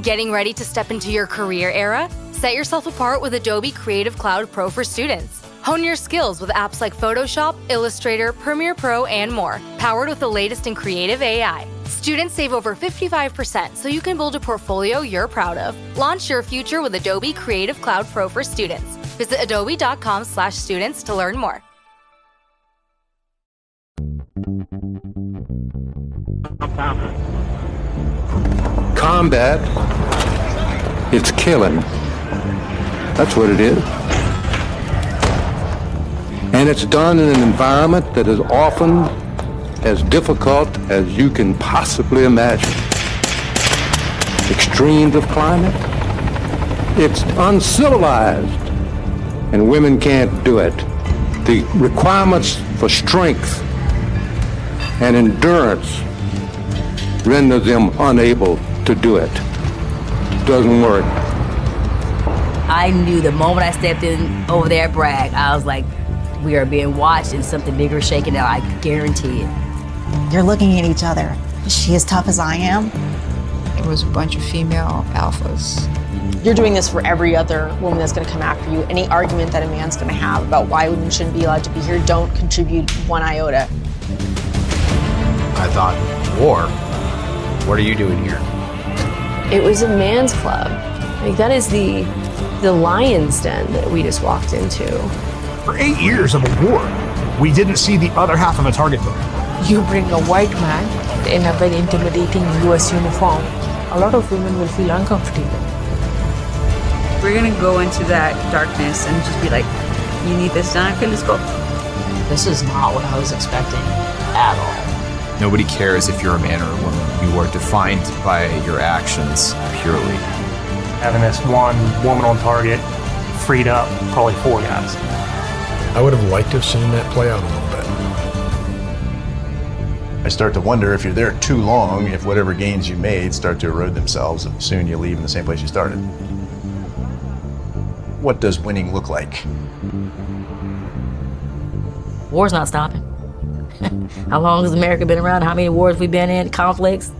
Getting ready to step into your career era? Set yourself apart with Adobe Creative Cloud Pro for students. Hone your skills with apps like Photoshop, Illustrator, Premiere Pro, and more, powered with the latest in creative AI. Students save over 55% so you can build a portfolio you're proud of. Launch your future with Adobe Creative Cloud Pro for students. Visit adobe.com/students to learn more. Combat, it's killing. That's what it is. And it's done in an environment that is often as difficult as you can possibly imagine. Extremes of climate, it's uncivilized, and women can't do it. The requirements for strength and endurance render them unable to do it. Doesn't work. I knew the moment I stepped in over there at Bragg, I was like, we are being watched and something bigger is shaking out, I guarantee it. You're looking at each other. Is she as tough as I am? It was a bunch of female alphas. You're doing this for every other woman that's going to come after you. Any argument that a man's going to have about why women shouldn't be allowed to be here, don't contribute one iota. I thought, war? What are you doing here? It was a man's club. Like, that is the lion's den that we just walked into. For 8 years of a war, we didn't see the other half of a target book. You bring a white man in a very intimidating US uniform, a lot of women will feel uncomfortable. We're gonna go into that darkness and just be like, you need this done? Okay, let's go. This is not what I was expecting at all. Nobody cares if you're a man or a woman. You are defined by your actions purely. Having this one woman on target freed up probably 4 guys. I would have liked to have seen that play out a little bit. I start to wonder if you're there too long, if whatever gains you made start to erode themselves, and soon you leave in the same place you started. What does winning look like? War's not stopping. How long has America been around? How many wars we been in? Conflicts?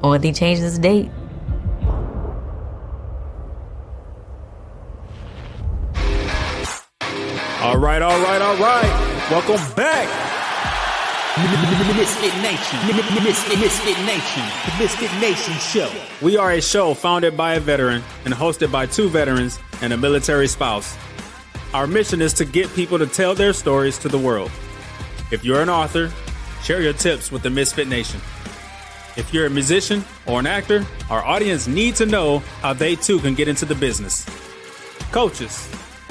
Only thing changes is the date. All right. Welcome back. Misfit Nation. Misfit Nation. The Misfit Nation Show. We are a show founded by a veteran and hosted by 2 veterans and a military spouse. Our mission is to get people to tell their stories to the world. If you're an author, share your tips with the Misfit Nation. If you're a musician or an actor, our audience need to know how they too can get into the business. Coaches,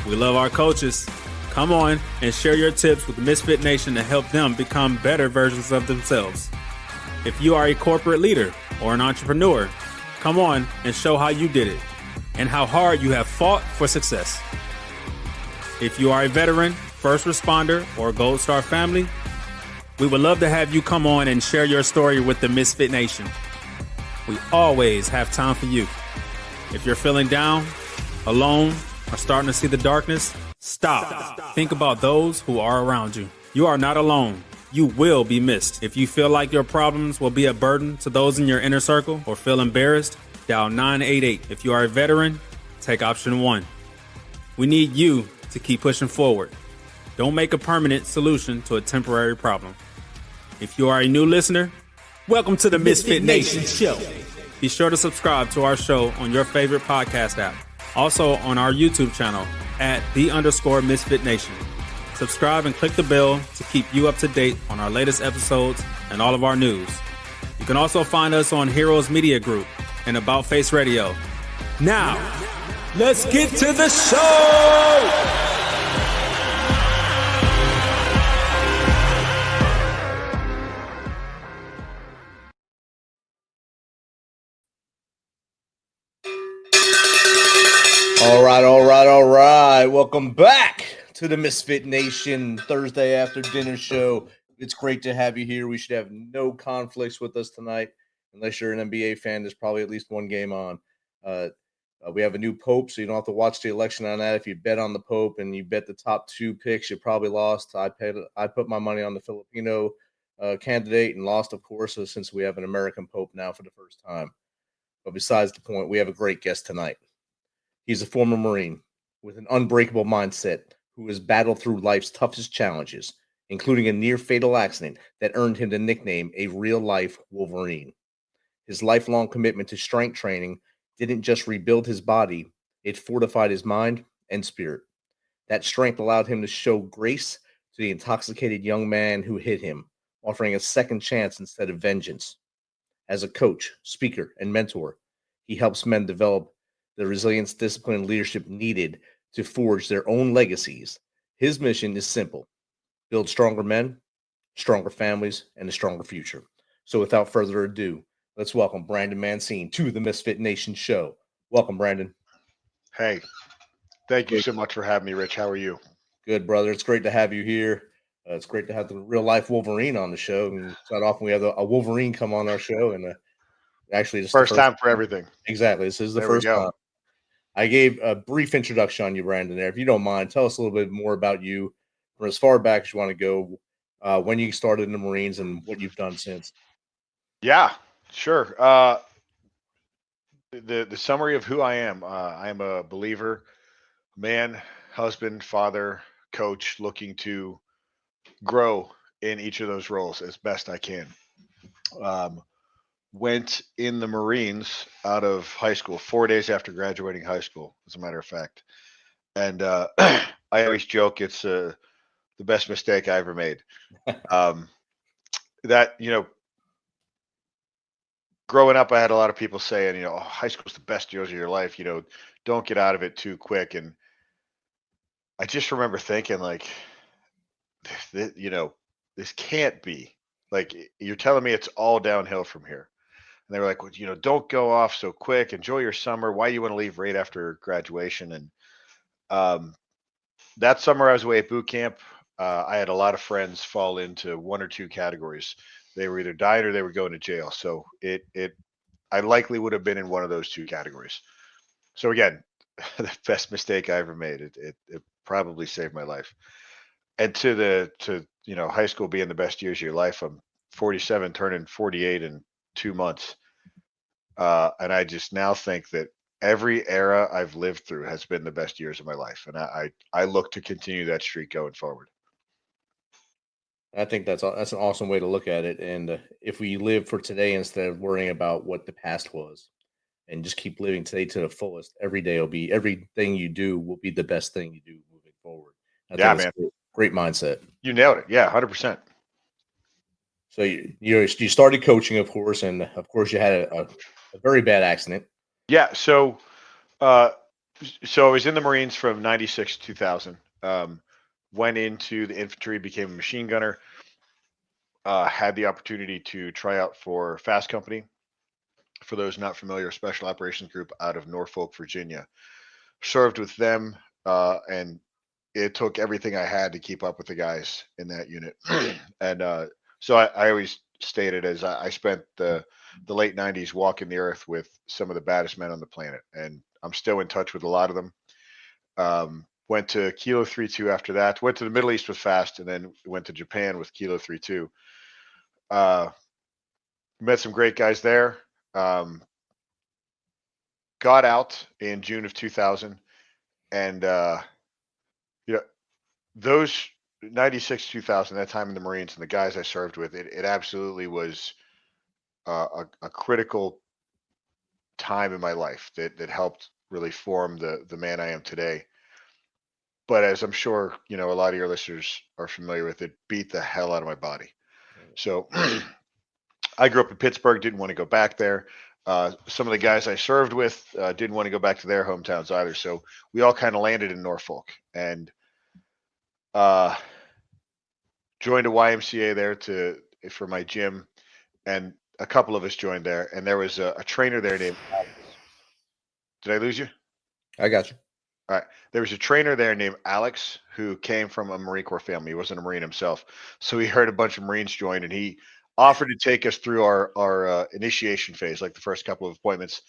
we love our coaches. Come on and share your tips with the Misfit Nation to help them become better versions of themselves. If you are a corporate leader or an entrepreneur, come on and show how you did it and how hard you have fought for success. If you are a veteran, first responder, or Gold Star family, we would love to have you come on and share your story with the Misfit Nation. We always have time for you. If you're feeling down, alone, or starting to see the darkness, stop. Think about those who are around you. You are not alone. You will be missed. If you feel like your problems will be a burden to those in your inner circle or feel embarrassed, dial 988. If you are a veteran, take option 1. We need you to keep pushing forward. Don't make a permanent solution to a temporary problem. If you are a new listener, welcome to the Misfit Nation Show. Be sure to subscribe to our show on your favorite podcast app. Also on our YouTube channel at @the_Misfit Nation. Subscribe and click the bell to keep you up to date on our latest episodes and all of our news. You can also find us on Heroes Media Group and About Face Radio. Now, let's get to the show! All right. Welcome back to the Misfit Nation Thursday after dinner show. It's great to have you here. We should have no conflicts with us tonight, unless you're an NBA fan. There's probably at least one game on. We have a new Pope, so you don't have to watch the election on that. If you bet on the Pope and you bet the top 2 picks, you probably lost. I put my money on the Filipino candidate and lost, of course, since we have an American Pope now for the first time. But besides the point, we have a great guest tonight. He's a former Marine with an unbreakable mindset who has battled through life's toughest challenges, including a near-fatal accident that earned him the nickname a real-life Wolverine. His lifelong commitment to strength training didn't just rebuild his body, it fortified his mind and spirit. That strength allowed him to show grace to the intoxicated young man who hit him, offering a second chance instead of vengeance. As a coach, speaker, and mentor, he helps men develop the resilience, discipline, and leadership needed to forge their own legacies. His mission is simple: build stronger men, stronger families, and a stronger future. So without further ado, let's welcome Brandon Mancine to the MisFitNation Show. Welcome, Brandon. Hey, thank you so much for having me, Rich. How are you? Good, brother. It's great to have you here. It's great to have the real-life Wolverine on the show. And it's not often we have a Wolverine come on our show, and actually, this is first time for everything. Exactly. This is the There first we go. time. I gave a brief introduction on you, Brandon, there. If you don't mind, tell us a little bit more about you from as far back as you want to go, when you started in the Marines and what you've done since. Yeah, sure. The summary of who I am a believer, man, husband, father, coach, looking to grow in each of those roles as best I can. Went in the Marines out of high school 4 days after graduating high school, as a matter of fact. And I always joke it's the best mistake I ever made. That, growing up, I had a lot of people saying, oh, high school's the best years of your life. Don't get out of it too quick. And I just remember thinking, like, this can't be. Like, you're telling me it's all downhill from here. And they were like, well, don't go off so quick. Enjoy your summer. Why do you want to leave right after graduation? And that summer I was away at boot camp. I had a lot of friends fall into one or two categories. They were either dying or they were going to jail. So I likely would have been in one of those two categories. So again, the best mistake I ever made. It probably saved my life. And to high school being the best years of your life, I'm 47, turning 48 in 2 months. And I just now think that every era I've lived through has been the best years of my life. And I look to continue that streak going forward. I think that's an awesome way to look at it. And if we live for today instead of worrying about what the past was, and just keep living today to the fullest, everything you do will be the best thing you do moving forward. I think it's man. Great mindset. You nailed it. Yeah, 100%. So you started coaching, of course, and of course you had a very bad accident. Yeah. So I was in the Marines from 96 to 2000. Went into the infantry, became a machine gunner. Had the opportunity to try out for Fast Company. For those not familiar, Special Operations Group out of Norfolk, Virginia. Served with them, and it took everything I had to keep up with the guys in that unit. And so I always stated as I spent the late 90s walking the earth with some of the baddest men on the planet, and I'm still in touch with a lot of them. Went to Kilo 32 after that. Went to the Middle East with Fast, and then went to Japan with Kilo 32. Met some great guys there. Got out in June of 2000, and those 96, 2000, that time in the Marines and the guys I served with, it absolutely was a critical time in my life that helped really form the man I am today. But as I'm sure, a lot of your listeners are familiar with, it beat the hell out of my body. So I grew up in Pittsburgh, didn't want to go back there. Some of the guys I served with didn't want to go back to their hometowns either. So we all kind of landed in Norfolk and joined a YMCA there for my gym, and a couple of us joined there. And there was a trainer there named Alex. Did I lose you? I got you. All right. There was a trainer there named Alex who came from a Marine Corps family. He wasn't a Marine himself. So he heard a bunch of Marines join, and he offered to take us through our initiation phase, like the first couple of appointments.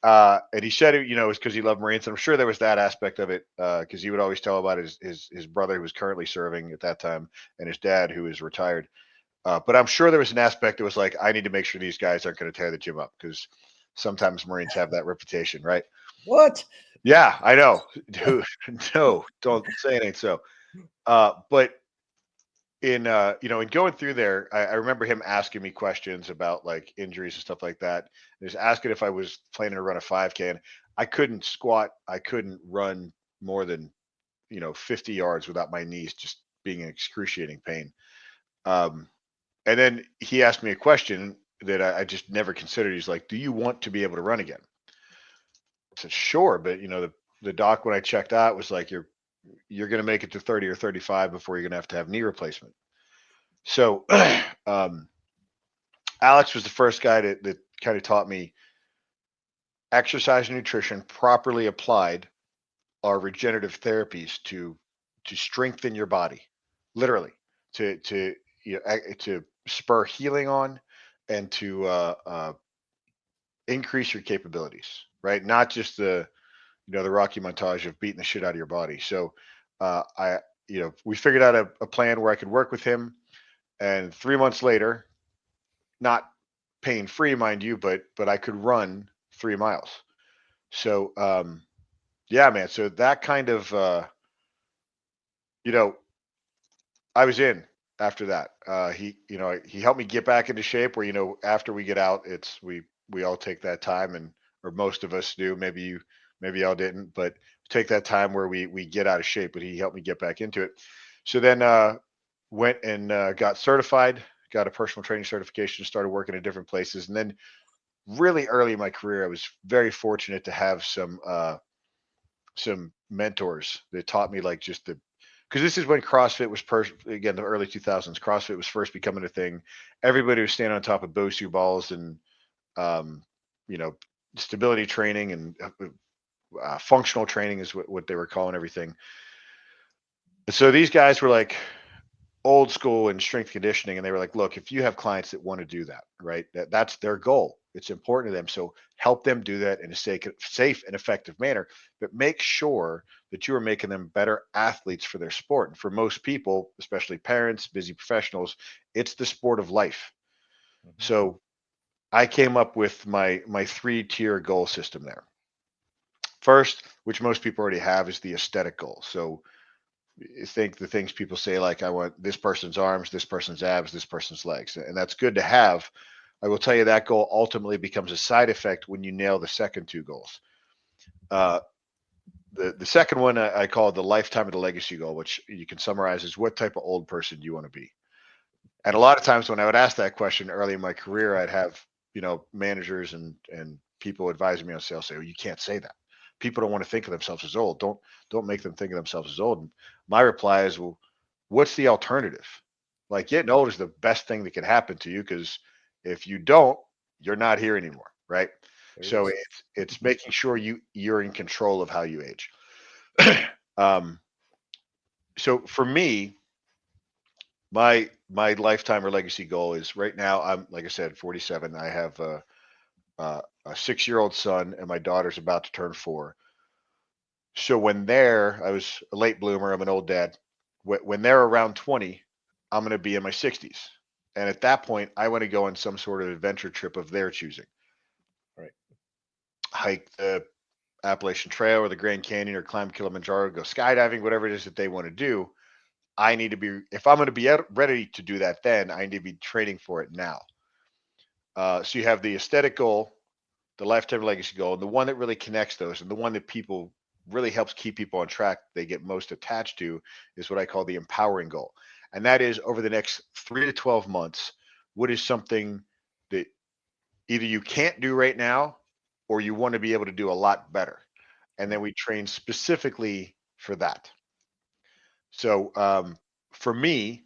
And he said, it was because he loved Marines. And I'm sure there was that aspect of it, because he would always tell about his brother who was currently serving at that time and his dad who is retired. But I'm sure there was an aspect that was like, I need to make sure these guys aren't going to tear the gym up, because Sometimes Marines have that reputation, right? What? Yeah, I know. Dude, no, don't say it ain't so. But in in going through there, I remember him asking me questions about like injuries and stuff like that. He was asking if I was planning to run a 5K, and I couldn't squat. I couldn't run more than 50 yards without my knees just being in excruciating pain. And then he asked me a question that I just never considered. He's like, "Do you want to be able to run again?" I said, "Sure," but the doc when I checked out was like, "You're going to make it to 30 or 35 before you're going to have knee replacement." So Alex was the first guy that kind of taught me exercise and nutrition properly applied are regenerative therapies to strengthen your body, literally to spur healing on and to increase your capabilities, right? Not just the Rocky montage of beating the shit out of your body. So we figured out a plan where I could work with him, and 3 months later, not pain free, mind you, but I could run 3 miles. So yeah, man. So that kind of I was in after that. He helped me get back into shape where, after we get out, it's we all take that time, or most of us do. Maybe y'all didn't, but take that time where we get out of shape, but he helped me get back into it. So then went and got certified, got a personal training certification, started working at different places. And then really early in my career, I was very fortunate to have some mentors that taught me like just because this is when CrossFit was again, the early 2000s, CrossFit was first becoming a thing. Everybody was standing on top of Bosu balls and, stability training and functional training is what they were calling everything. So these guys were like old school in strength conditioning, and they were like, look, if you have clients that want to do that, right, that's their goal. It's important to them. So help them do that in a safe and effective manner, but make sure that you are making them better athletes for their sport. And for most people, especially parents, busy professionals, it's the sport of life. Mm-hmm. So I came up with my 3-tier goal system there. First, which most people already have, is the aesthetic goal. So I think the things people say, like, I want this person's arms, this person's abs, this person's legs. And that's good to have. I will tell you that goal ultimately becomes a side effect when you nail the second 2 goals. The second one I call the lifetime of the legacy goal, which you can summarize as what type of old person do you want to be? And a lot of times when I would ask that question early in my career, I'd have, managers and people advising me on sales say, well, you can't say that. People don't want to think of themselves as old. Don't make them think of themselves as old. And my reply is, well, what's the alternative? Like, getting old is the best thing that can happen to you, because if you don't, you're not here anymore, right? So it's making sure you're in control of how you age. So for me, my lifetime or legacy goal is, right now, I'm, like I said, 47. I have a 6-year-old son, and my daughter's about to turn 4. So I was a late bloomer. I'm an old dad. When they're around 20, I'm going to be in my 60s. And at that point, I want to go on some sort of adventure trip of their choosing. Right. Hike the Appalachian Trail or the Grand Canyon, or climb Kilimanjaro, go skydiving, whatever it is that they want to do. I need to be, if I'm going to be ready to do that, then I need to be training for it now. So you have the aesthetic goal, the lifetime legacy goal, and the one that really connects those, and the one that people really helps keep people on track, they get most attached to, is what I call the empowering goal. And that is, over the next 3 to 12 months, what is something that either you can't do right now, or you want to be able to do a lot better. And then we train specifically for that. So for me,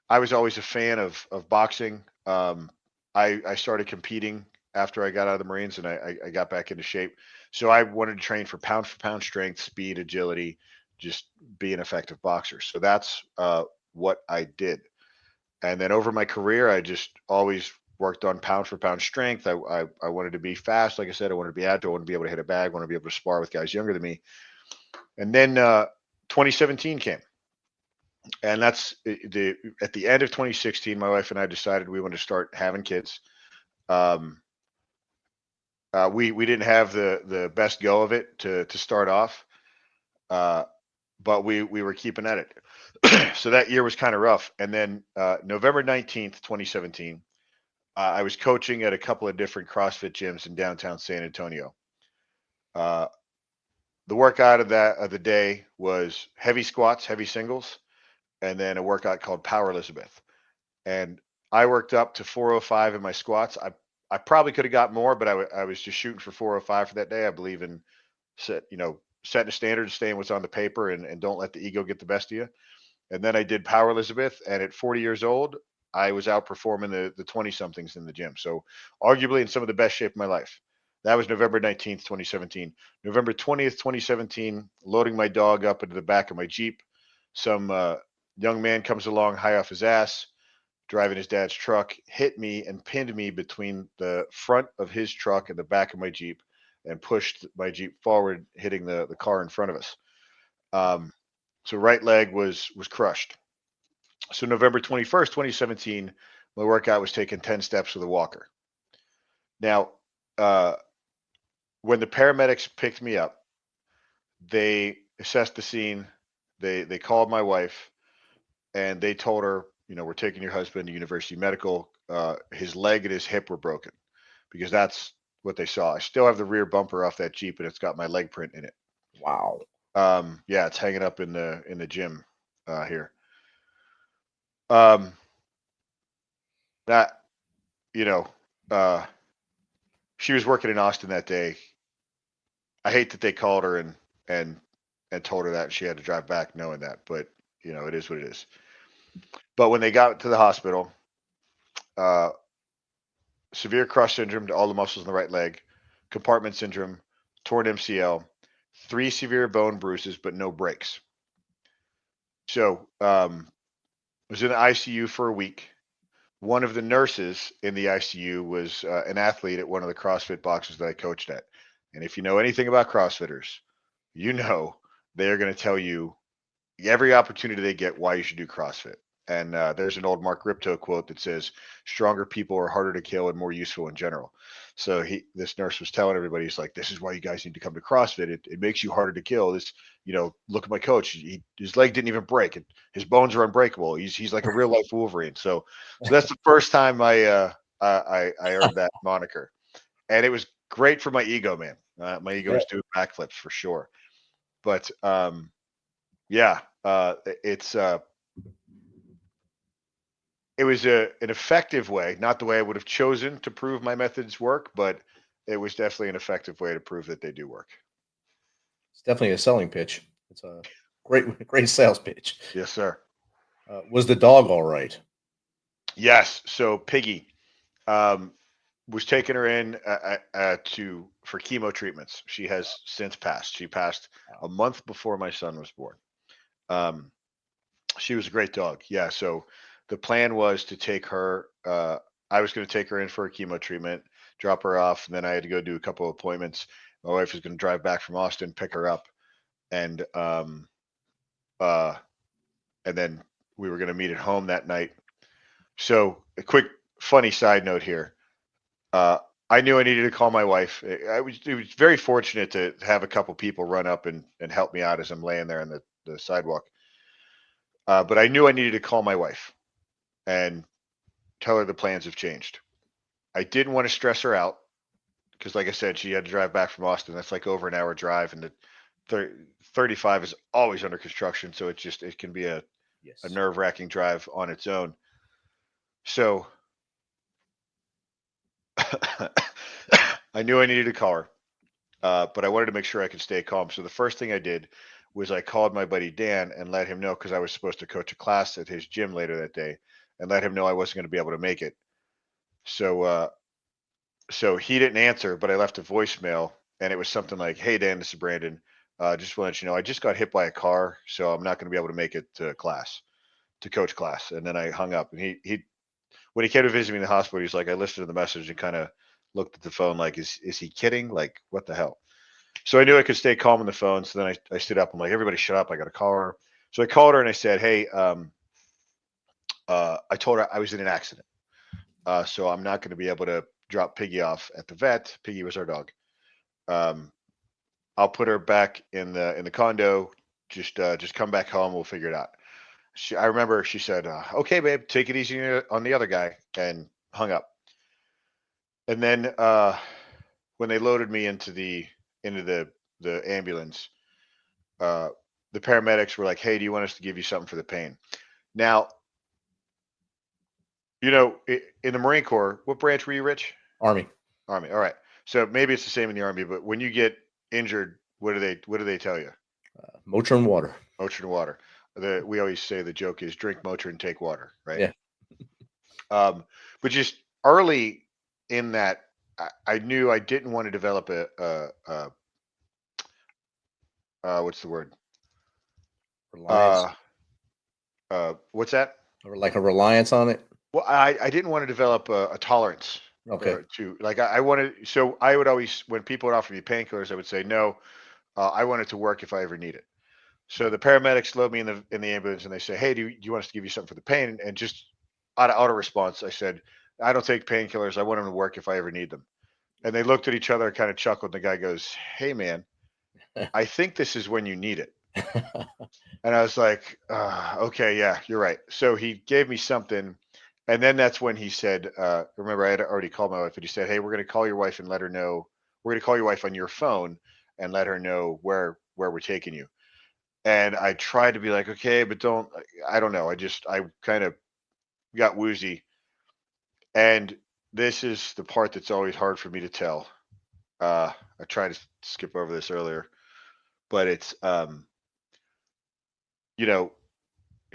I was always a fan of boxing. I started competing after I got out of the Marines, and I got back into shape. So I wanted to train for pound strength, speed, agility, just be an effective boxer. So that's what I did. And then over my career, I just always worked on pound for pound strength. I wanted to be fast. Like I said, I wanted to be agile. I wanted to be able to hit a bag. I wanted to be able to spar with guys younger than me. And then 2017 came. And that's at the end of 2016, my wife and I decided we wanted to start having kids. we didn't have the best go of it to start off, but we were keeping at it. So that year was kind of rough. And then November 19th, 2017, I was coaching at a couple of different CrossFit gyms in downtown San Antonio. The workout of the day was heavy squats, heavy singles, and then a workout called Power Elizabeth. And I worked up to 405 in my squats. I probably could have got more, but I was just shooting for 405 for that day. I believe in setting a standard, staying what's on the paper, and don't let the ego get the best of you. And then I did Power Elizabeth, and at 40 years old, I was outperforming the 20-somethings in the gym. So arguably in some of the best shape of my life. That was November 19th, 2017. November 20th, 2017, loading my dog up into the back of my Jeep. Some young man comes along high off his ass, driving his dad's truck, hit me and pinned me between the front of his truck and the back of my Jeep and pushed my Jeep forward, hitting the car in front of us. So right leg was crushed. So November 21st, 2017, my workout was taking 10 steps with a walker. Now, when the paramedics picked me up, they assessed the scene. They called my wife, and they told her, we're taking your husband to University Medical. His leg and his hip were broken, because that's what they saw. I still have the rear bumper off that Jeep, and it's got my leg print in it. Wow. Yeah, it's hanging up in the gym here. She was working in Austin that day. I hate that they called her and told her that she had to drive back knowing that, but it is what it is. But when they got to the hospital, severe crush syndrome to all the muscles in the right leg, compartment syndrome, torn MCL, 3 severe bone bruises, but no breaks. So was in the ICU for a week. One of the nurses in the ICU was an athlete at one of the CrossFit boxes that I coached at. And if you know anything about CrossFitters, they're going to tell you every opportunity they get why you should do CrossFit. And there's an old Mark Ripto quote that says, stronger people are harder to kill and more useful in general. So this nurse was telling everybody, he's like, this is why you guys need to come to CrossFit. It makes you harder to kill. This, look at my coach. His leg didn't even break. His bones are unbreakable. He's like a real life Wolverine. So that's the first time I earned that moniker. And it was great for my ego, man. My ego was doing backflips for sure. But it was an effective way, not the way I would have chosen to prove my methods work, but it was definitely an effective way to prove that they do work. It's definitely a selling pitch. It's a great sales pitch. Yes, sir. Was the dog all right? Yes. So Piggy was taking her in for chemo treatments. She has since passed. She passed a month before my son was born. She was a great dog. Yeah. So the plan was to take her. I was going to take her in for a chemo treatment, drop her off, and then I had to go do a couple of appointments. My wife was going to drive back from Austin, pick her up, and then we were going to meet at home that night. So a quick funny side note here. I knew I needed to call my wife. It was very fortunate to have a couple people run up and help me out as I'm laying there on the sidewalk. But I knew I needed to call my wife and tell her the plans have changed. I didn't want to stress her out because, like I said, she had to drive back from Austin. That's like over an hour drive, and the 35 is always under construction, so it can be a nerve-wracking drive on its own. So I knew I needed to call her, but I wanted to make sure I could stay calm. So the first thing I did was I called my buddy Dan and let him know, because I was supposed to coach a class at his gym later that day, and let him know I wasn't going to be able to make it. So he didn't answer, but I left a voicemail, and it was something like, "Hey Dan, this is Brandon. Just want to let you know I just got hit by a car, so I'm not going to be able to make it to coach class." And then I hung up, and he when he came to visit me in the hospital, he's like, I listened to the message and kind of looked at the phone like, is he kidding? Like, what the hell? So I knew I could stay calm on the phone. So then I stood up. I'm like, everybody shut up. I got to call her. So I called her and I said, hey, I told her I was in an accident. So I'm not going to be able to drop Piggy off at the vet. Piggy was our dog. I'll put her back in the condo. Just come back home. We'll figure it out. I remember she said, "Okay, babe, take it easy on the other guy," and hung up. And then when they loaded me into the ambulance, the paramedics were like, "Hey, do you want us to give you something for the pain?" Now, in the Marine Corps, what branch were you, Rich? Army. Army. All right. So maybe it's the same in the Army, but when you get injured, what do they tell you? Motrin water. Motrin water. We always say the joke is drink Motrin, take water, right? Yeah. But just early in that, I knew I didn't want to develop what's the word? Reliance. What's that? Or like a reliance on it? Well, I didn't want to develop a tolerance. Okay. To like I wanted, so I would always, when people would offer me painkillers, I would say no. I want it to work if I ever need it. So the paramedics load me in the ambulance and they say, "Hey, do you want us to give you something for the pain?" And just out of auto response, I said, "I don't take painkillers. I want them to work if I ever need them." And they looked at each other, kind of chuckled. And the guy goes, "Hey, man, I think this is when you need it." And I was like, "Okay, yeah, you're right." So he gave me something. And then that's when he said, remember, I had already called my wife, and he said, "Hey, we're going to call your wife and let her know. We're going to call your wife on your phone and let her know where we're taking you." And I tried to be like, "Okay, but I don't know. I kind of got woozy." And this is the part that's always hard for me to tell. I tried to skip over this earlier, but it's,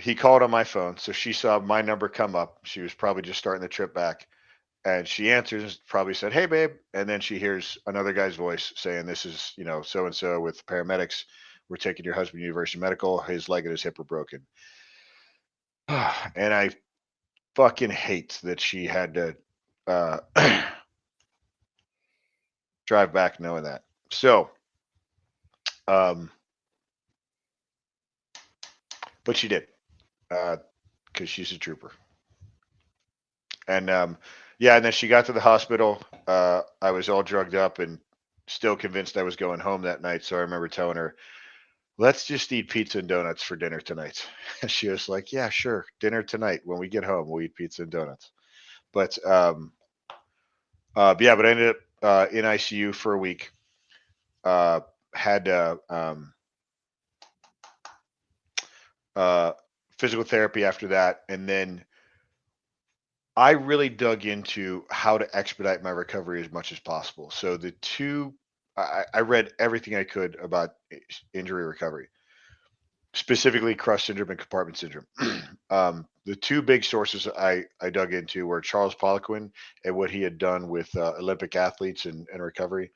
he called on my phone. So she saw my number come up. She was probably just starting the trip back. And she answers, probably said, "Hey, babe." And then she hears another guy's voice saying, "This is, so-and-so with paramedics. We're taking your husband to University Medical. His leg and his hip are broken." And I fucking hate that she had to drive back knowing that. So, but she did, because she's a trooper. And yeah, and then she got to the hospital. I was all drugged up and still convinced I was going home that night. So I remember telling her, "Let's just eat pizza and donuts for dinner tonight." And she was like, "Yeah, sure. Dinner tonight. When we get home, we'll eat pizza and donuts." But yeah, but I ended up in ICU for a week. Had physical therapy after that, and then I really dug into how to expedite my recovery as much as possible. So I read everything I could about injury recovery, specifically crush syndrome and compartment syndrome. The two big sources I dug into were Charles Poliquin and what he had done with Olympic athletes and recovery.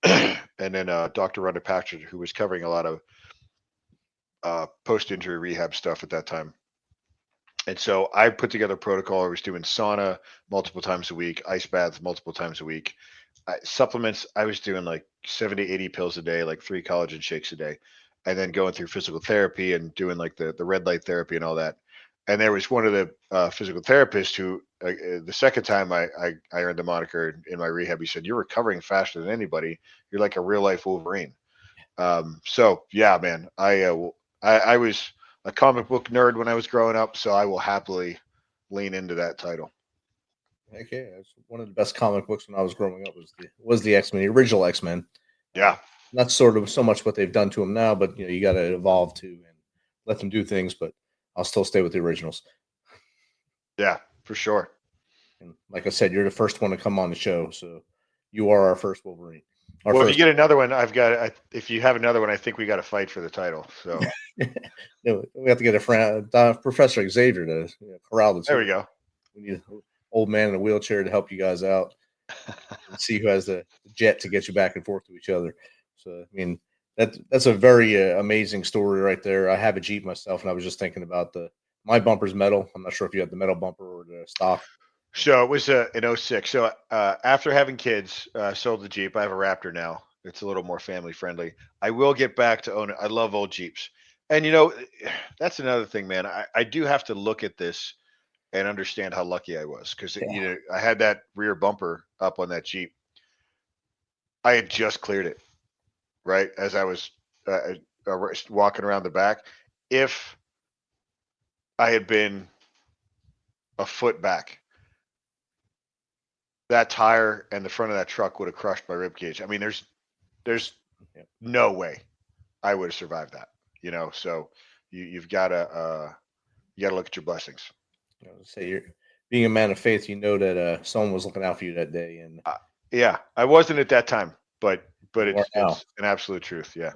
And then Dr. Rhonda Patrick, who was covering a lot of post-injury rehab stuff at that time. And so I put together a protocol. I was doing sauna multiple times a week, ice baths multiple times a week. Supplements, I was doing like 70, 80 pills a day, like 3 collagen shakes a day, and then going through physical therapy and doing like the red light therapy and all that. And there was one of the physical therapists who, the second time I earned the moniker in my rehab, he said, "You're recovering faster than anybody. You're like a real life Wolverine." So yeah, man, I was a comic book nerd when I was growing up, so I will happily lean into that title. Heck yeah, it's one of the best comic books when I was growing up was the X-Men, the original X-Men. Yeah. Not sort of so much what they've done to them now, but you got to evolve too and let them do things, but I'll still stay with the originals. Yeah, for sure. And like I said, you're the first one to come on the show, so you are our first Wolverine. If you get another one, if you have another one, I think we got to fight for the title. So no, we have to get a friend, Professor Xavier to corral the two. There we go. We need an old man in a wheelchair to help you guys out and see who has the jet to get you back and forth to each other. So, I mean, that's a very amazing story right there. I have a Jeep myself, and I was just thinking about my bumper's metal. I'm not sure if you have the metal bumper or the stock. So it was in 06. So after having kids, I sold the Jeep. I have a Raptor now. It's a little more family friendly. I will get back to own it. I love old Jeeps. And, that's another thing, man. I do have to look at this and understand how lucky I was. Because I had that rear bumper up on that Jeep. I had just cleared it, right, as I was walking around the back. If I had been a foot back, that tire and the front of that truck would have crushed my rib cage. I mean, there's no way I would have survived that. So you've got to look at your blessings. Say you're being a man of faith. You know that someone was looking out for you that day, and yeah, I wasn't at that time, but it's an absolute truth. Yeah.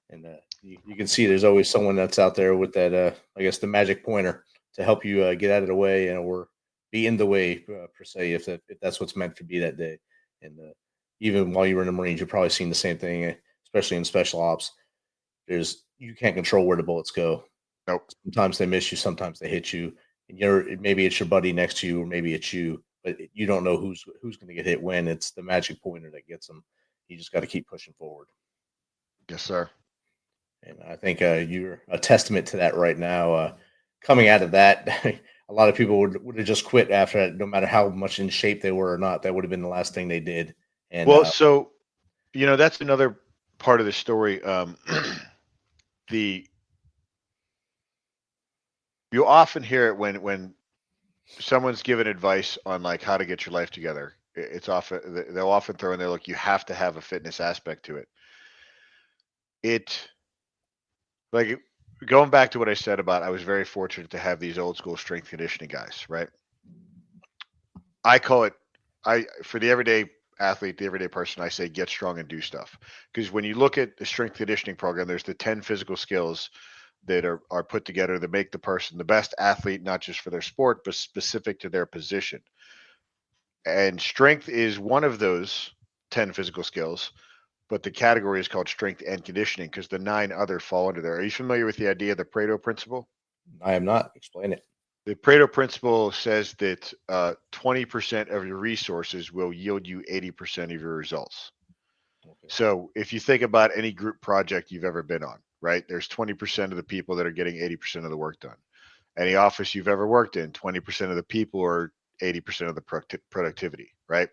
And you can see there's always someone that's out there with that, I guess, the magic pointer to help you get out of the way or be in the way, per se, if that's what's meant to be that day. And even while you were in the Marines, you've probably seen the same thing, especially in special ops. You can't control where the bullets go. Nope. Sometimes they miss you, sometimes they hit you. And maybe it's your buddy next to you, or maybe it's you, but you don't know who's going to get hit when. It's the magic pointer that gets them. You just got to keep pushing forward. Yes, sir. And I think you're a testament to that right now. Coming out of that, a lot of people would have just quit after that, no matter how much in shape they were or not. That would have been the last thing they did. And so that's another part of the story. You often hear it when someone's given advice on like how to get your life together. It's often they'll often throw in there, look, you have to have a fitness aspect to it. Like going back to what I said about, I was very fortunate to have these old school strength conditioning guys, right? I call it, for the everyday athlete, the everyday person, I say get strong and do stuff. Because when you look at the strength conditioning program, there's the 10 physical skills that are put together to make the person the best athlete, not just for their sport, but specific to their position. And strength is one of those 10 physical skills, but the category is called strength and conditioning because the 9 other fall under there. Are you familiar with the idea of the Pareto principle? I am not. Explain it. The Pareto principle says that 20% of your resources will yield you 80% of your results. Okay. So if you think about any group project you've ever been on, right, there's 20% of the people that are getting 80% of the work done. Any office you've ever worked in, 20% of the people are 80% of the productivity, right?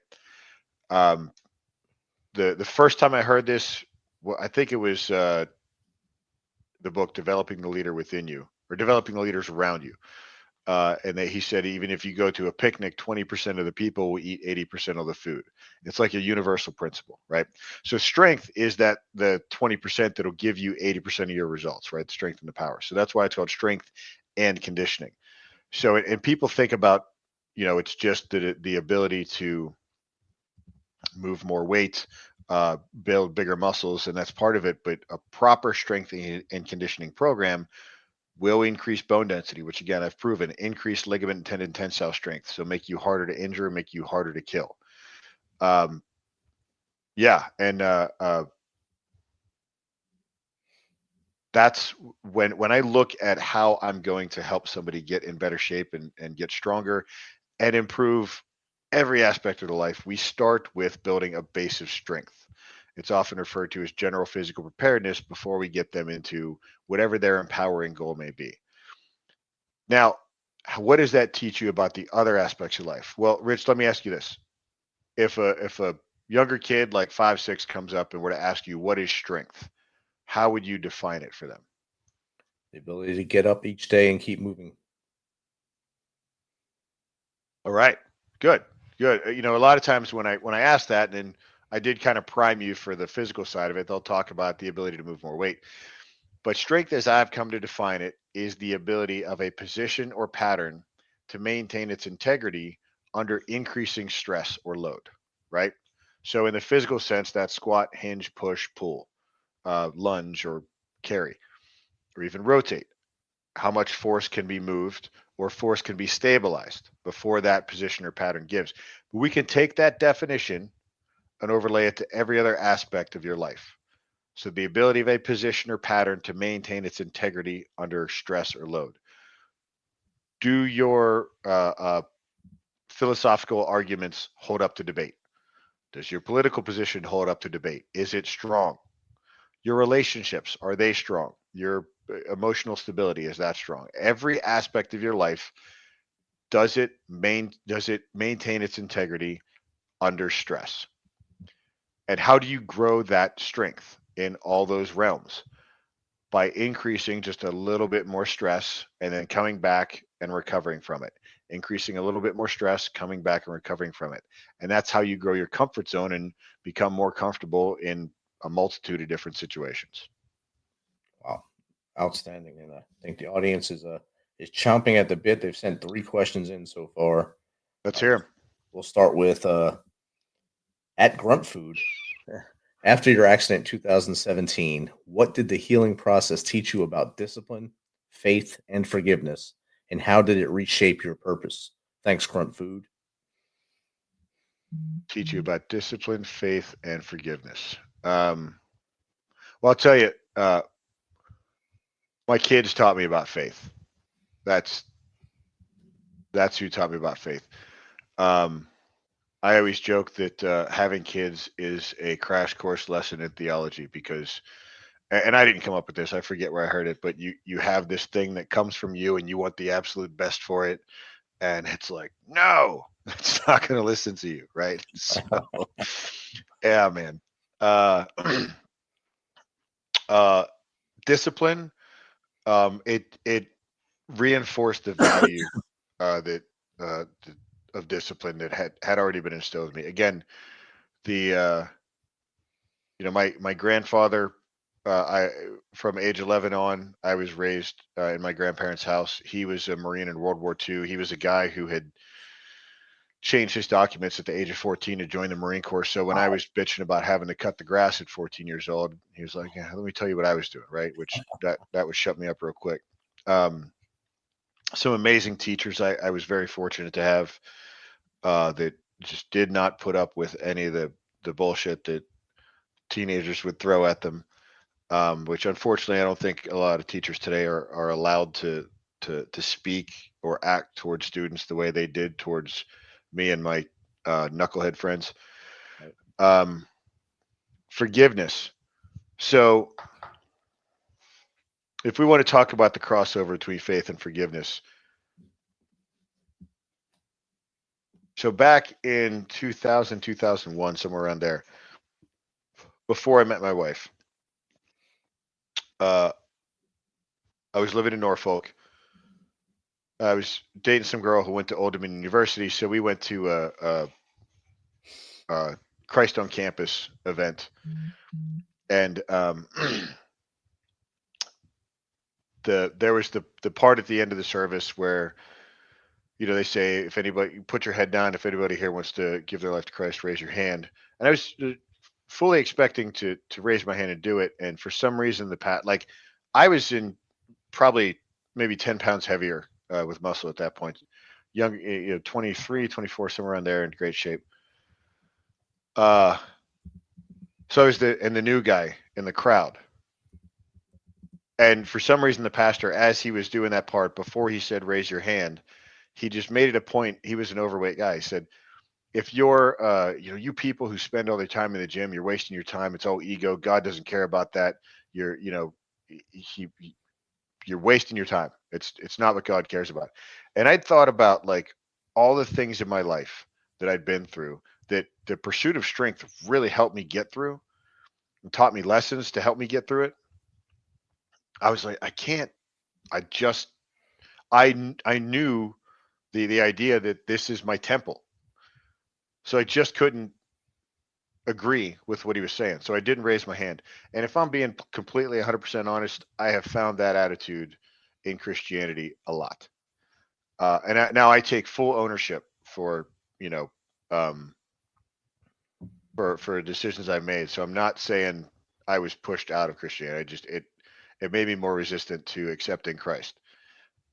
The first time I heard this, well, I think it was the book Developing the Leader Within You, or Developing the Leaders Around You. And he said, even if you go to a picnic, 20% of the people will eat 80% of the food. It's like a universal principle, right? So strength is that the 20% that'll give you 80% of your results, right? The strength and the power. So that's why it's called strength and conditioning. So, and people think about, it's just the ability to move more weight, build bigger muscles, and that's part of it. But a proper strength and conditioning program will increase bone density, which again, I've proven, increase ligament and tendon tensile strength. So make you harder to injure, make you harder to kill. That's when I look at how I'm going to help somebody get in better shape and get stronger and improve every aspect of their life, we start with building a base of strength. It's often referred to as general physical preparedness before we get them into whatever their empowering goal may be. Now, what does that teach you about the other aspects of life? Well, Rich, let me ask you this. If a younger kid like 5, 6 comes up and were to ask you, what is strength? How would you define it for them? The ability to get up each day and keep moving. All right. Good. A lot of times when I ask that, and I did kind of prime you for the physical side of it, they'll talk about the ability to move more weight. But strength, as I've come to define it, is the ability of a position or pattern to maintain its integrity under increasing stress or load, right? So in the physical sense, that's squat, hinge, push, pull, lunge, or carry, or even rotate. How much force can be moved or force can be stabilized before that position or pattern gives. But we can take that definition and overlay it to every other aspect of your life. So the ability of a position or pattern to maintain its integrity under stress or load. Do your philosophical arguments hold up to debate? Does your political position hold up to debate? Is it strong? Your relationships, are they strong? Your emotional stability, is that strong? Every aspect of your life does it maintain its integrity under stress? And how do you grow that strength in all those realms? By increasing just a little bit more stress and then coming back and recovering from it. Increasing a little bit more stress, coming back and recovering from it. And that's how you grow your comfort zone and become more comfortable in a multitude of different situations. Wow. Outstanding. And I think the audience is chomping at the bit. They've sent 3 questions in so far. Let's hear them. We'll start with at Grunt Food. After your accident in 2017, what did the healing process teach you about discipline, faith, and forgiveness? And how did it reshape your purpose? Thanks, Grunt Food. Teach you about discipline, faith, and forgiveness. Well, I'll tell you, my kids taught me about faith. That's who taught me about faith. I always joke that having kids is a crash course lesson in theology because, and I didn't come up with this, I forget where I heard it, but you have this thing that comes from you and you want the absolute best for it. And it's like, no, it's not going to listen to you. Right. So, yeah, man. Discipline. It reinforced the value of discipline that had already been instilled in me. Again, my grandfather, from age 11 on, I was raised in my grandparents' house. He was a Marine in World War II. He was a guy who had changed his documents at the age of 14 to join the Marine Corps. So when I was bitching about having to cut the grass at 14 years old, he was like, yeah, let me tell you what I was doing, right? Which that would shut me up real quick. Some amazing teachers I was very fortunate to have that just did not put up with any of the bullshit that teenagers would throw at them, which unfortunately I don't think a lot of teachers today are allowed to speak or act towards students the way they did towards me and my knucklehead friends. Forgiveness. So if we want to talk about the crossover between faith and forgiveness, so back in 2000, 2001, somewhere around there, before I met my wife, I was living in Norfolk. I was dating some girl who went to Old Dominion University, so we went to a Christ on Campus event, and there was the part at the end of the service where, they say, if anybody, put your head down, if anybody here wants to give their life to Christ, raise your hand. And I was fully expecting to raise my hand and do it, and for some reason I was in probably maybe 10 pounds heavier with muscle at that point, young, 23, 24, somewhere around there, in great shape. So I was the new guy in the crowd. And for some reason, the pastor, as he was doing that part, before he said, raise your hand, he just made it a point. He was an overweight guy. He said, if you're, you people who spend all their time in the gym, you're wasting your time. It's all ego. God doesn't care about that. You're wasting your time. It's not what God cares about. And I'd thought about all the things in my life that I'd been through that the pursuit of strength really helped me get through and taught me lessons to help me get through it. I was like, I knew the idea that this is my temple. So I just couldn't agree with what he was saying. So I didn't raise my hand. And if I'm being completely 100% honest, I have found that attitude in Christianity a lot. And now I take full ownership for decisions I made. So I'm not saying I was pushed out of Christianity. It made me more resistant to accepting Christ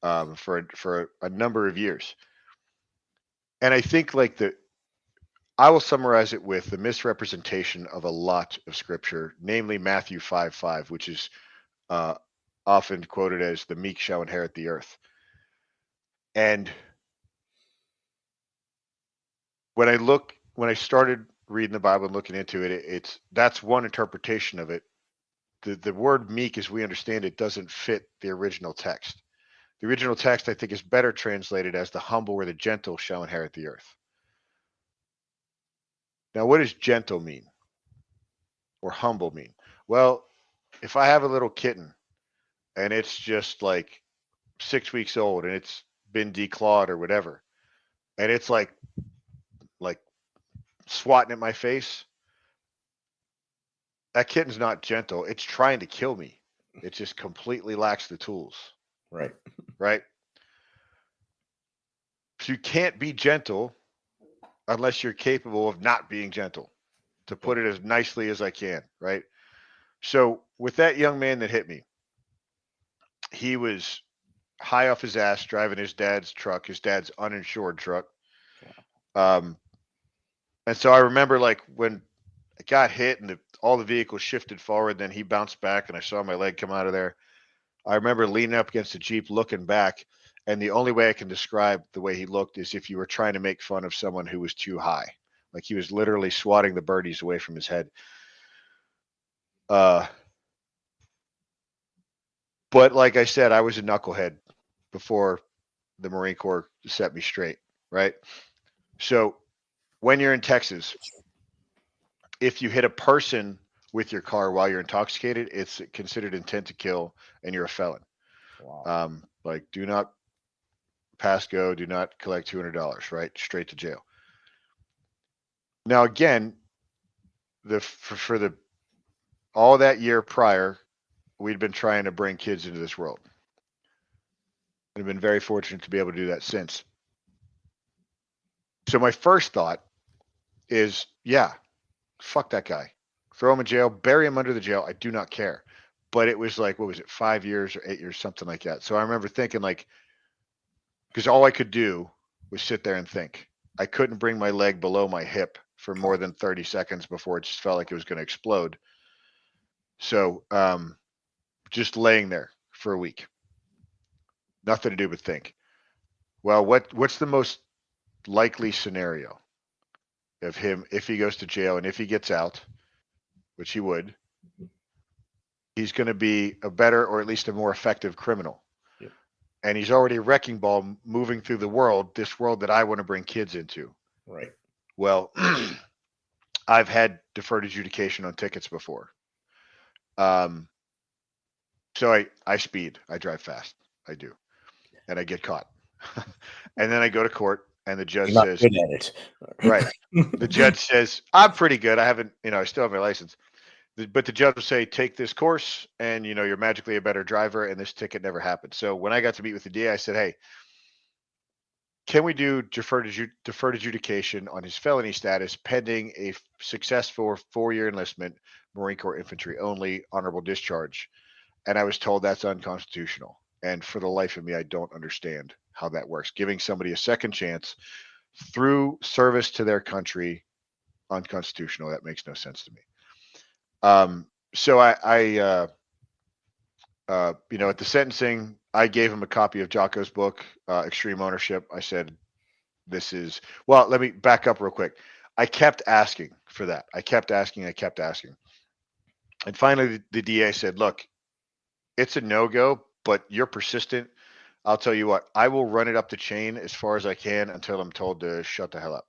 for a number of years. And I think I will summarize it with the misrepresentation of a lot of scripture, namely Matthew 5:5, which is often quoted as the meek shall inherit the earth. And when I started reading the Bible and looking into it, that's one interpretation of it. The word meek, as we understand it, doesn't fit the original text. The original text, I think, is better translated as the humble or the gentle shall inherit the earth. Now, what does gentle mean or humble mean? Well, if I have a little kitten and it's just like 6 weeks old and it's been declawed or whatever, and it's like swatting at my face, that kitten's not gentle. It's trying to kill me. It just completely lacks the tools. Right. Right. So you can't be gentle unless you're capable of not being gentle, to put it as nicely as I can. Right. So with that young man that hit me, he was high off his ass driving his dad's truck, his dad's uninsured truck. And so I remember like when I got hit and all the vehicles shifted forward, then he bounced back and I saw my leg come out of there. I remember leaning up against the Jeep, looking back, and the only way I can describe the way he looked is if you were trying to make fun of someone who was too high. Like he was literally swatting the birdies away from his head. But like I said, I was a knucklehead before the Marine Corps set me straight, right? So when you're in Texas, if you hit a person with your car while you're intoxicated, it's considered intent to kill and you're a felon. Wow. Like do not pass go, do not collect $200, right? Straight to jail. Now, again, for all that year prior, we'd been trying to bring kids into this world. I've been very fortunate to be able to do that since. So my first thought is, yeah, fuck that guy. Throw him in jail, bury him under the jail. I do not care. But it was like, what was it, 5 years or 8 years, something like that. So I remember thinking like, because all I could do was sit there and think. I couldn't bring my leg below my hip for more than 30 seconds before it just felt like it was going to explode. So just laying there for a week. Nothing to do but think. Well, what's the most likely scenario of him if he goes to jail and if he gets out, which he would, he's going to be a better or at least a more effective criminal. Yep. And he's already a wrecking ball moving through the world, this world that I want to bring kids into. Right. Well, I've had deferred adjudication on tickets before. So I speed, I drive fast, I do, and I get caught. And then I go to court and the judge You're not says, good at it. Right. The judge says, I'm pretty good. I haven't, I still have my license. But the judge will say, take this course and, you're magically a better driver and this ticket never happened. So when I got to meet with the DA, I said, hey, can we do deferred adjudication on his felony status pending a successful 4-year enlistment, Marine Corps infantry only, honorable discharge? And I was told that's unconstitutional. And for the life of me, I don't understand how that works. Giving somebody a second chance through service to their country, unconstitutional. That makes no sense to me. So I at the sentencing, I gave him a copy of Jocko's book, Extreme Ownership. I said, let me back up real quick. I kept asking for that. I kept asking. And finally the DA said, look, it's a no-go, but you're persistent. I'll tell you what, I will run it up the chain as far as I can until I'm told to shut the hell up.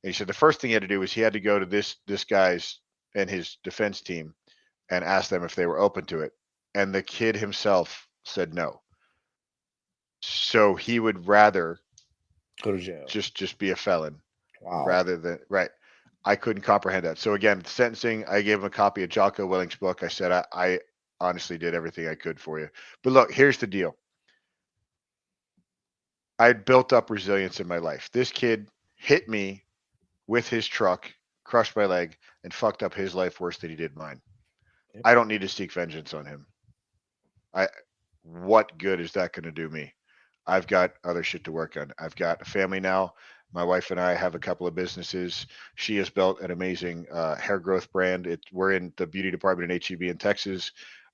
And he said the first thing he had to do was he had to go to this guy's and his defense team and ask them if they were open to it. And the kid himself said no. So he would rather go to jail, just be a felon. Wow. Rather than, right. I couldn't comprehend that. So again, sentencing, I gave him a copy of Jocko Willing's book. I said, I honestly did everything I could for you. But look, here's the deal. I'd built up resilience in my life. This kid hit me with his truck, crushed my leg, and fucked up his life worse than he did mine. Yep. I don't need to seek vengeance on him. What good is that going to do me? I've got other shit to work on. I've got a family now. My wife and I have a couple of businesses. She has built an amazing hair growth brand. We're in the beauty department in HEB in Texas.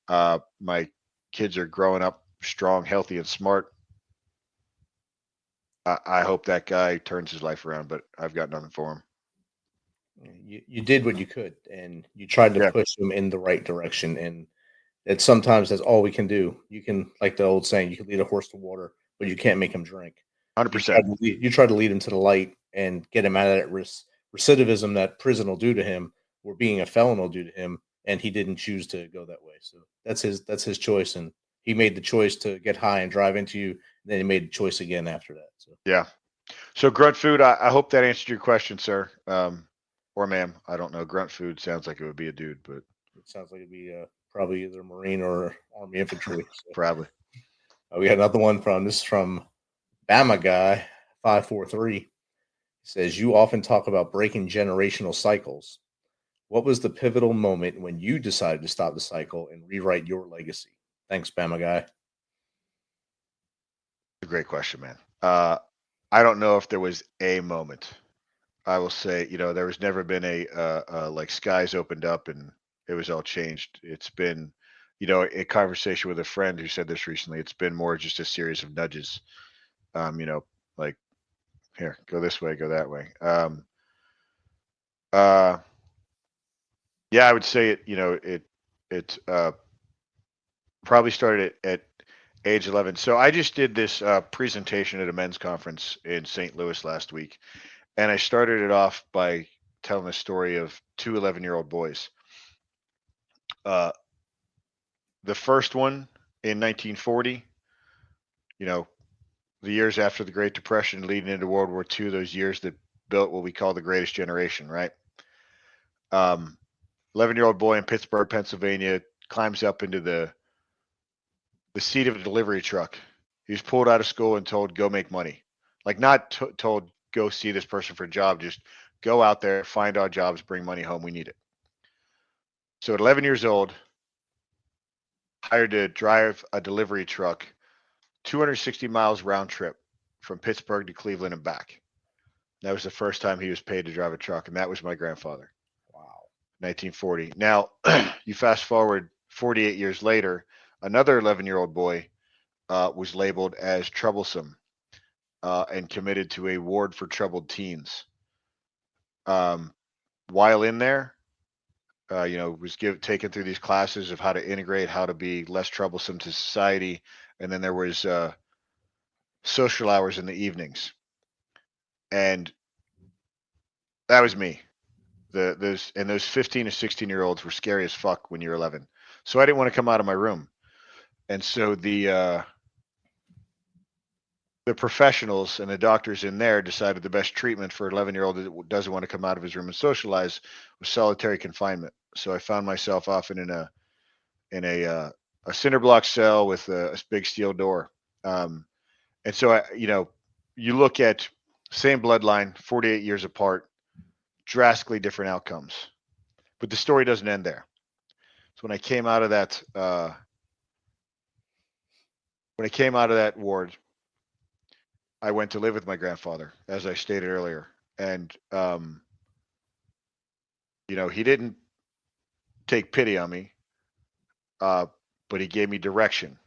My kids are growing up strong, healthy, and smart. I hope that guy turns his life around, but I've got nothing for him. You did what you could, and you tried to push him in the right direction. And It's sometimes that's all we can do. You can, like the old saying, you can lead a horse to water, but you can't make him drink. 100%. You try to lead him to the light and get him out of that recidivism that prison will do to him, or being a felon will do to him, and he didn't choose to go that way. So that's his choice, and he made the choice to get high and drive into you. And then he made the choice again after that. So Yeah. So Grunt Food, I hope that answered your question, sir. Or ma'am. I don't know. Grunt Food sounds like it would be a dude, but it sounds like it'd be probably either Marine or Army infantry. So. Probably. We got another one from Bama Guy 543. He says, you often talk about breaking generational cycles. What was the pivotal moment when you decided to stop the cycle and rewrite your legacy? Thanks, Bama Guy. A great question, man. I don't know if there was a moment. I will say, there was never been a like skies opened up and it was all changed. It's been, a conversation with a friend who said this recently. It's been more just a series of nudges. Like, here, go this way, go that way. Yeah, I would say it probably started at age 11. So I just did this presentation at a men's conference in St. Louis last week. And I started it off by telling the story of two 11-year-old boys. The first one in 1940, the years after the Great Depression leading into World War II, those years that built what we call the greatest generation, right? 11-year-old boy in Pittsburgh, Pennsylvania, climbs up into the seat of a delivery truck. He was pulled out of school and told, go make money. Like not told, go see this person for a job. Just go out there, find our jobs, bring money home. We need it. So at 11 years old, hired to drive a delivery truck 260 miles round trip from Pittsburgh to Cleveland and back. That was the first time he was paid to drive a truck, and that was my grandfather. Wow. 1940. Now, you fast forward 48 years later, another 11-year-old boy was labeled as troublesome and committed to a ward for troubled teens. While in there, was taken through these classes of how to integrate, how to be less troublesome to society. And then there was social hours in the evenings. And that was me. Those 15 to 16-year-olds were scary as fuck when you're 11. So I didn't want to come out of my room. And so the professionals and the doctors in there decided the best treatment for an 11-year-old that doesn't want to come out of his room and socialize was solitary confinement. So I found myself often in a cinder block cell with a big steel door. And so you look at same bloodline, 48 years apart, drastically different outcomes. But the story doesn't end there. So when I came out of that ward, I went to live with my grandfather, as I stated earlier. And, he didn't take pity on me, but he gave me direction,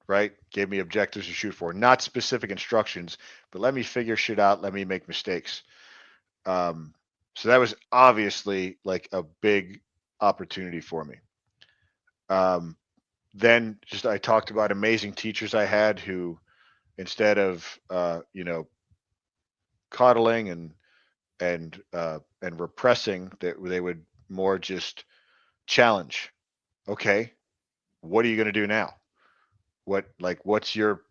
right? Gave me objectives to shoot for, not specific instructions, but let me figure shit out. Let me make mistakes. So that was obviously like a big opportunity for me. Then I talked about amazing teachers I had who, instead of coddling and repressing, that they would more just challenge. Okay, what are you going to do now? What's your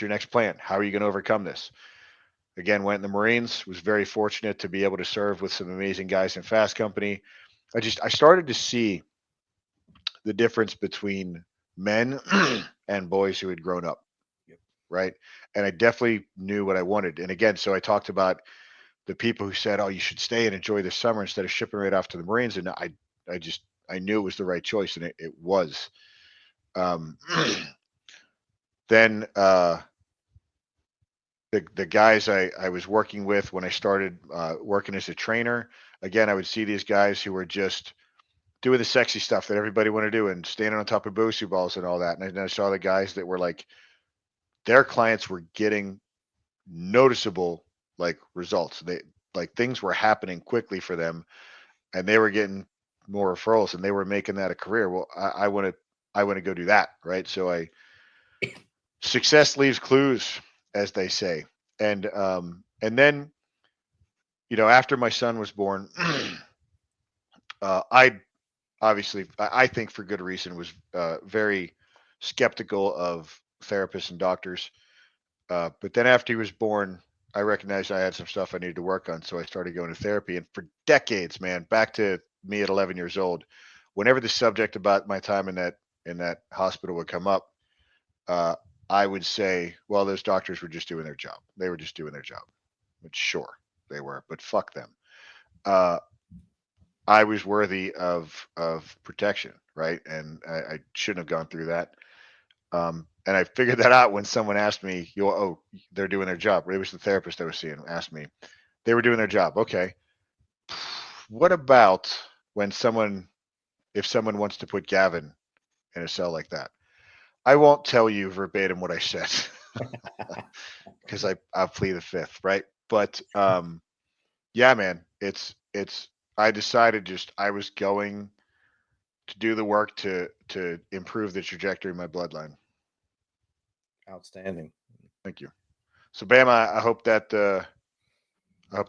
next plan? How are you going to overcome this? Again, went in the Marines, was very fortunate to be able to serve with some amazing guys in Fast Company. I started to see the difference between men and boys who had grown up. Right. And I definitely knew what I wanted. And again, so I talked about the people who said, oh, you should stay and enjoy the summer instead of shipping right off to the Marines. And I knew it was the right choice, and it was. Then the guys I was working with when I started working as a trainer, again, I would see these guys who were just doing the sexy stuff that everybody wanted to do and standing on top of Bosu balls and all that. And I saw the guys that were like, their clients were getting noticeable results. Things were happening quickly for them, and they were getting more referrals, and they were making that a career. Well, I want to I want to go do that. Right. So success leaves clues, as they say. And then, after my son was born, I obviously, I think for good reason, was very skeptical of therapists and doctors. But then after he was born, I recognized I had some stuff I needed to work on. So I started going to therapy. And for decades, man, back to me at 11 years old, whenever the subject about my time in that hospital would come up, I would say, well, those doctors were just doing their job. They were just doing their job. But sure, they were, but fuck them. I was worthy of protection, right? And I shouldn't have gone through that. And I figured that out when someone asked me, they're doing their job. It was the therapist I was seeing asked me. They were doing their job. Okay. What about if someone wants to put Gavin in a cell like that? I won't tell you verbatim what I said because I'll plead the fifth, right? But yeah, man, I decided I was going to do the work to improve the trajectory of my bloodline. Outstanding. Thank you. So Bam, I hope that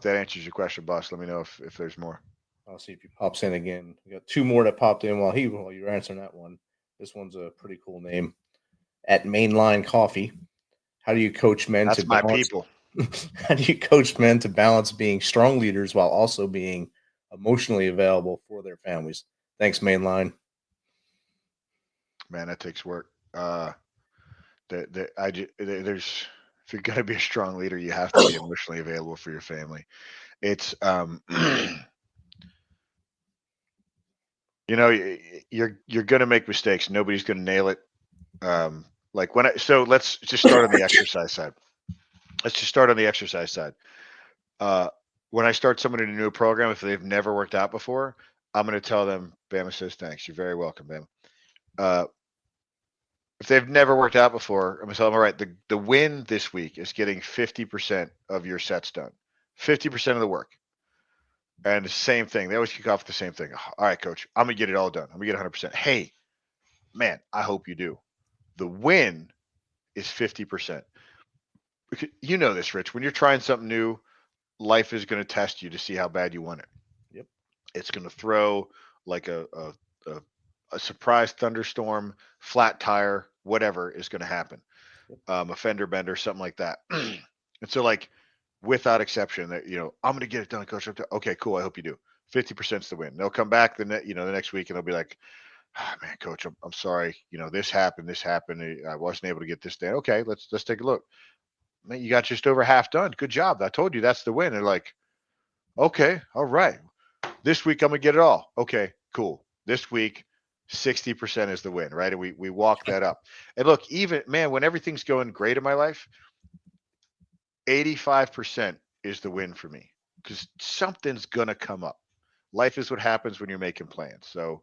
answers your question, boss. Let me know if there's more. I'll see if he pops in again. We got two more that popped in while you were answering that one. This one's a pretty cool name. At Mainline Coffee, how do you coach men That's to my balance, people. How do you coach men to balance being strong leaders while also being emotionally available for their families? Thanks, Mainline. Man, that takes work. There's if you're gonna be a strong leader, you have to be emotionally available for your family. It's you're gonna make mistakes. Nobody's gonna nail it. So let's just start on the exercise side. When I start someone in a new program, if they've never worked out before, I'm going to tell them, Bama says, thanks. You're very welcome, Bama. If they've never worked out before, I'm going to tell them, all right, the win this week is getting 50% of your sets done, 50% of the work. And the same thing. They always kick off with the same thing. All right, coach, I'm going to get it all done. I'm going to get 100%. Hey, man, I hope you do. The win is 50%. You know this, Rich. When you're trying something new, life is going to test you to see how bad you want it. Yep. It's going to throw like a surprise thunderstorm, flat tire, whatever is going to happen. A fender bender, something like that. And so, like, without exception, that I'm going to get it done, coach. Okay, cool. I hope you do. 50% is the win. They'll come back the next week and they'll be like, man, coach, I'm sorry. This happened. I wasn't able to get this done. Okay, let's take a look. Man, you got just over half done. Good job. I told you that's the win. They're like, okay, all right. This week I'm gonna get it all. Okay, cool. This week, 60% is the win, right? And we walk that up. And look, even when everything's going great in my life, 85% is the win for me because something's gonna come up. Life is what happens when you're making plans. So,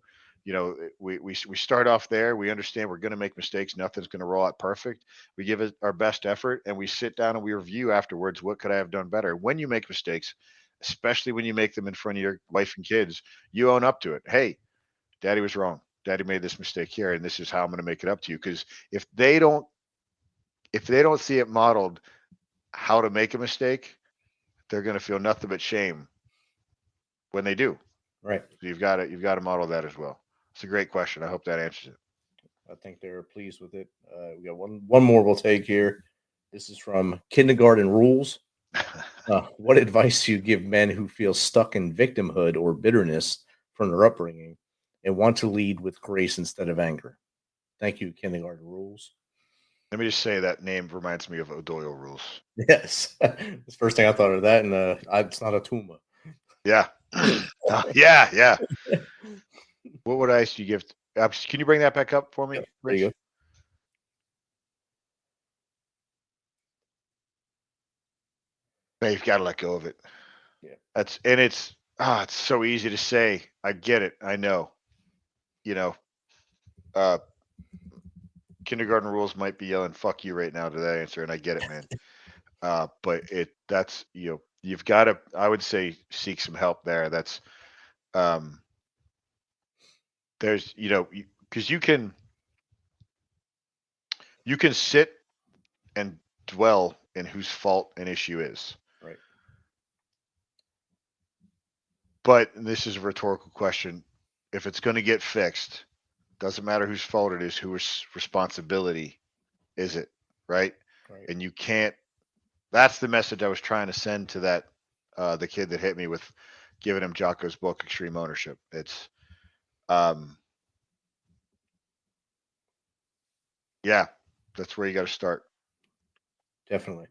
we start off there. We understand we're going to make mistakes. Nothing's going to roll out perfect. We give it our best effort, and we sit down and we review afterwards. What could I have done better? When you make mistakes, especially when you make them in front of your wife and kids, you own up to it. Hey, Daddy was wrong. Daddy made this mistake here, and this is how I'm going to make it up to you. Because if they don't see it modeled how to make a mistake, they're going to feel nothing but shame when they do. Right. So you've got to model that as well. It's a great question. I hope that answers it. I think they're pleased with it. We got one more we'll take here. This is from Kindergarten Rules. What advice do you give men who feel stuck in victimhood or bitterness from their upbringing and want to lead with grace instead of anger? Thank you, Kindergarten Rules. Let me just say that name reminds me of O'Doyle Rules. Yes. That's the first thing I thought of that, and it's not a Tuma. Yeah. Yeah. What advice do you give? Can you bring that back up for me? There you go. Man, you've got to let go of it. Yeah. It's so easy to say. I get it. I know. Kindergarten Rules might be yelling "fuck you" right now to that answer, and I get it, man. But you've got to, I would say, seek some help there. That's there's because you can You can sit and dwell in whose fault an issue is. Right. But this is a rhetorical question. If it's going to get fixed, doesn't matter whose fault it is, whose responsibility is it, right? And you can't. That's the message I was trying to send to that the kid that hit me with giving him Jocko's book, Extreme Ownership. It's yeah, that's where you got to start. Definitely,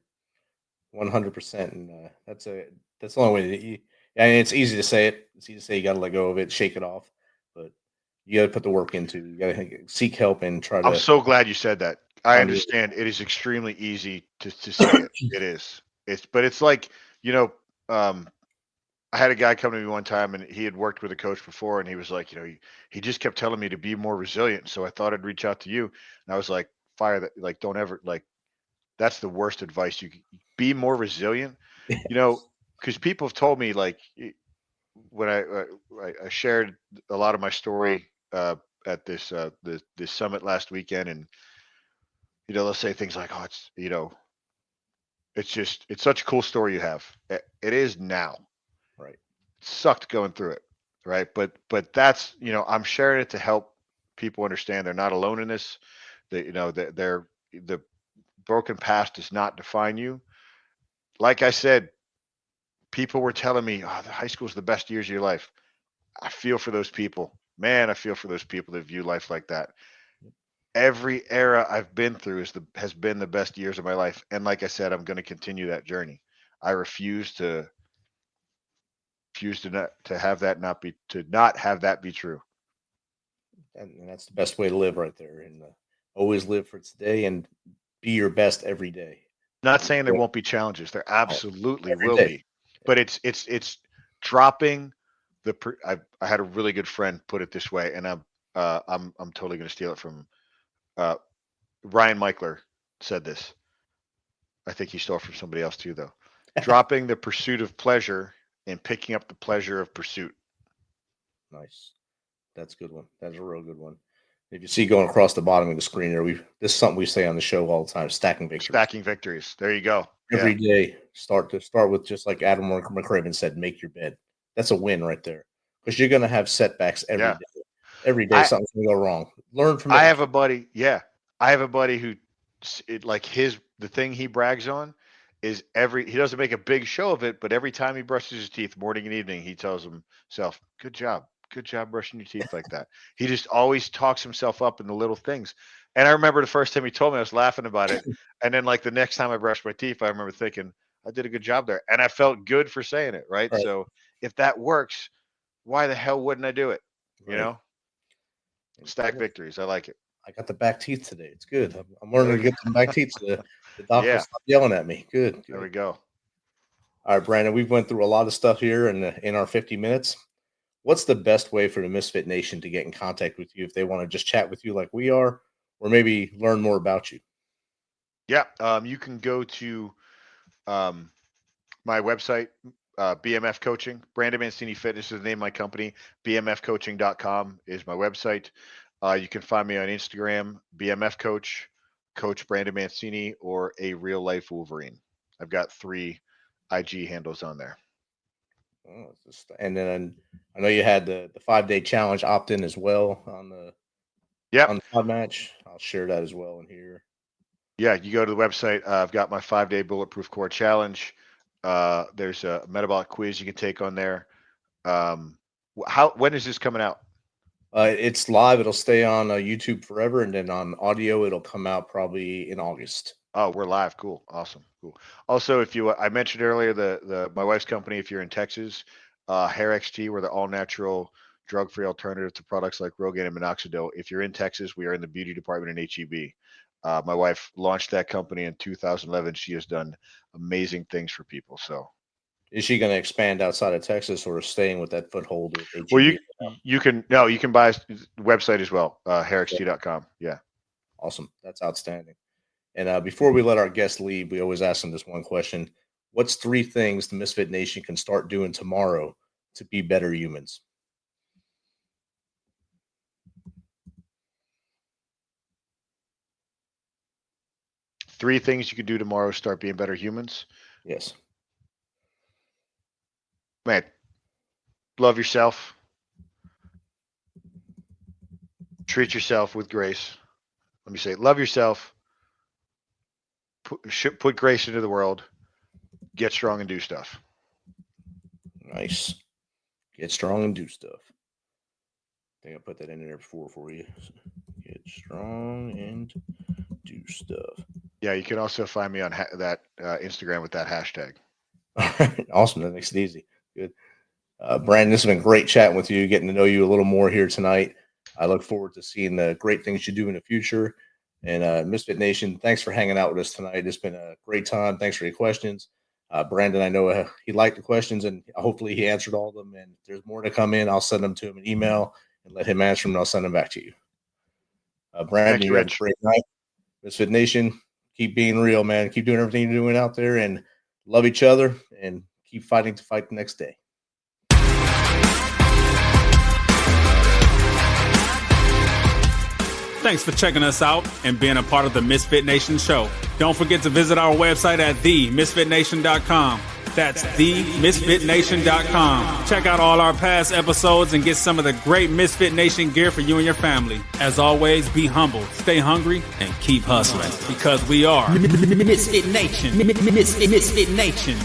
100%, and that's the only way that you. I mean, it's easy to say it. It's easy to say you got to let go of it, shake it off, but you got to put the work into. You got to seek help and try to. I'm so glad you said that. I understand it is extremely easy to say it. It is. But it's like, I had a guy come to me one time and he had worked with a coach before and he was like, he just kept telling me to be more resilient. So I thought I'd reach out to you. And I was like, fire that, like, don't ever, like, that's the worst advice. You be more resilient, because people have told me, like, when I shared a lot of my story at this summit last weekend, and they'll say things like, "Oh, it's such a cool story you have." It is now, right? It sucked going through it, right? But that's I'm sharing it to help people understand they're not alone in this. That the broken past does not define you. Like I said, people were telling me, "Oh, the high school is the best years of your life." I feel for those people, man. I feel for those people that view life like that. Every era I've been through has been the best years of my life, and like I said, I'm going to continue that journey. I refuse to have that not have that be true. And that's the best way to live, right there. And always live for today and be your best every day. Not saying there won't be challenges. There absolutely will day. be, but it's dropping the. I had a really good friend put it this way, and I'm totally going to steal it from. Ryan Michler said this. I think he stole it from somebody else too, though. Dropping the pursuit of pleasure and picking up the pleasure of pursuit. Nice. That's a good one. That's a real good one. If you see going across the bottom of the screen there, this is something we say on the show all the time: stacking victories. Stacking victories. There you go. Every day, start with, just like Adam McCraven said, make your bed. That's a win right there, because you're going to have setbacks every day. Every day, something's going to go wrong. Learn from it. I have a buddy. Yeah, I have a buddy who, the thing he brags on is he doesn't make a big show of it, but every time he brushes his teeth, morning and evening, he tells himself, "Good job brushing your teeth like that." He just always talks himself up in the little things. And I remember the first time he told me, I was laughing about it. And then, like, the next time I brushed my teeth, I remember thinking, I did a good job there. And I felt good for saying it, right? So if that works, why the hell wouldn't I do it? Stack victories. I like it. I got the back teeth today. It's good. I'm learning to get the back teeth so the doctor stop yelling at me. Good. There we go. All right, Brandon, we've went through a lot of stuff here in our 50 minutes. What's the best way for the Misfit Nation to get in contact with you if they want to just chat with you like we are, or maybe learn more about you? Yeah, you can go to my website, BMF Coaching. Brandon Mancine Fitness is the name of my company. BMFcoaching.com is my website. You can find me on Instagram, BMF Coach Brandon Mancini, or a real life Wolverine. I've got 3 IG handles on there. Oh, and then I know you had the 5-day challenge opt-in as well on the pod match. I'll share that as well in here. Yeah, you go to the website. I've got my 5-day bulletproof core challenge. There's a metabolic quiz you can take on there. When is this coming out? It's live. It'll stay on YouTube forever, and then on audio, it'll come out probably in August. Oh, we're live. Cool. Awesome. Cool. Also, I mentioned earlier my wife's company, if you're in Texas, Hair XT, we're the all-natural drug-free alternative to products like Rogaine and Minoxidil. If you're in Texas, we are in the beauty department in HEB. My wife launched that company in 2011. She has done amazing things for people. So, is she going to expand outside of Texas, or staying with that foothold? Well, you can buy the website as well, hairxt.com. Yeah. Awesome. That's outstanding. And before we let our guests leave, we always ask them this one question: what's 3 things the Misfit Nation can start doing tomorrow to be better humans? 3 things you could do tomorrow to start being better humans. Yes. Man, love yourself. Treat yourself with grace. Let me say it. Love yourself. Put grace into the world. Get strong and do stuff. Nice. Get strong and do stuff. I think I put that in there before for you. Get strong and do stuff. Yeah, you can also find me on that Instagram with that hashtag. All right. Awesome. That makes it easy. Good. Brandon, this has been great chatting with you, getting to know you a little more here tonight. I look forward to seeing the great things you do in the future. And Misfit Nation, thanks for hanging out with us tonight. It's been a great time. Thanks for your questions. Brandon, I know he liked the questions, and hopefully he answered all of them. And if there's more to come in, I'll send them to him an email and let him answer them, and I'll send them back to you. Brandon, you have a great night. Misfit Nation, keep being real, man. Keep doing everything you're doing out there, and love each other, and keep fighting to fight the next day. Thanks for checking us out and being a part of the Misfit Nation Show. Don't forget to visit our website at themisfitnation.com. That's themisfitnation.com. Check out all our past episodes and get some of the great Misfit Nation gear for you and your family. As always, be humble, stay hungry, and keep hustling, because we are Misfit Nation. Misfit Nation.